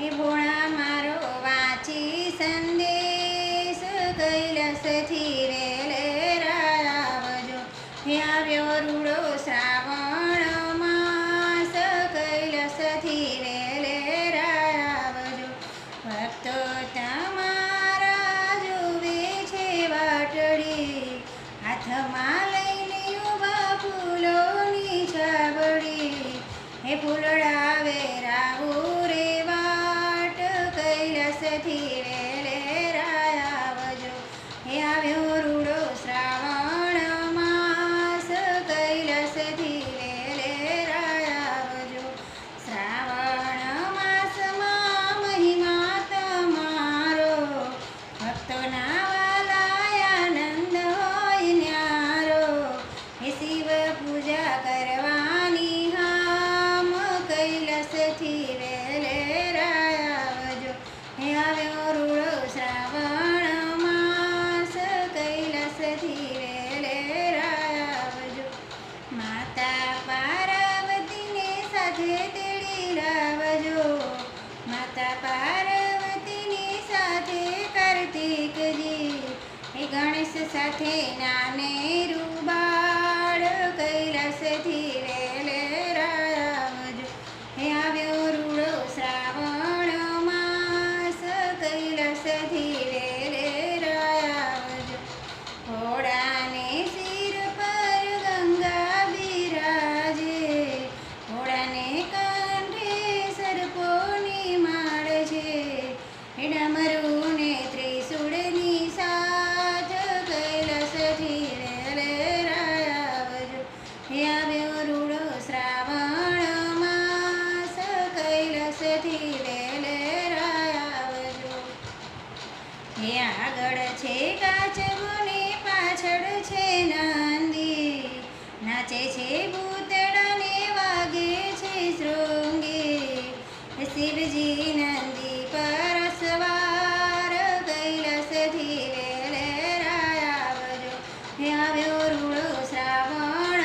હે ભોળા મારો વાંચી સંદેશ કૈલાસથી વેલેરા આવજો. હે આવ્યો રૂડો શ્રાવણ માસ કૈલાસથી વેલેરા આવજો. ભક્તો તમારા જુએ છે વાટડી, હાથમાં લઈને ઉભા ફૂલોની છાબડી. હે ફૂલડા વેરાવું રે વાટ કૈલાસથી વેલેરા આવજો. હે આવ્યો રૂડો શ્રાવણ માસ કૈલાસથી વેલેરા આવજો. શ્રાવણ માસમાં મહિમા તમારો, ભક્તોના વાલા આનંદ હોય ન્યારો. હે શિવ પૂજા કરવાની હામ કૈલાસથી વેલેરા આવજો. હે આવ્યો રૂડો શ્રાવણ માસ કૈલાસથી વેલેરા આવજો. માતા પાર્વતીને સાથે તેડી લાવજો. માતા પાર્વતીની સાથે કાર્તિકજી. હે ગણેશ સાથે નાનેરું બાળ કૈલાસથી વેલેરા આવજો. હે આવ્યો રૂડો શ્રાવણ માસ કૈલાસથી વેલેરા આવજો. ઘોડાને શિર પર ગંગા બિરાજે, ઘોડાને કાંઠે સર્પોની માળ છે. હે ડમરુને ત્રિશૂળની સાથ કૈલાસથી વેલેરા આવજો. હે આવ્યો રૂડો શ્રાવણ માસ કૈલાસથી વેલેરા આવજો. હે આગળ છે કાચબો ને પાછળ છે નંદી, નાચે છે ભૂતડા ને વાગે છે શૃંગી. શિવજી નંદી પર સવાર કૈલાસથી વેલેરા આવજો. હે આવ્યો રૂડો શ્રાવણ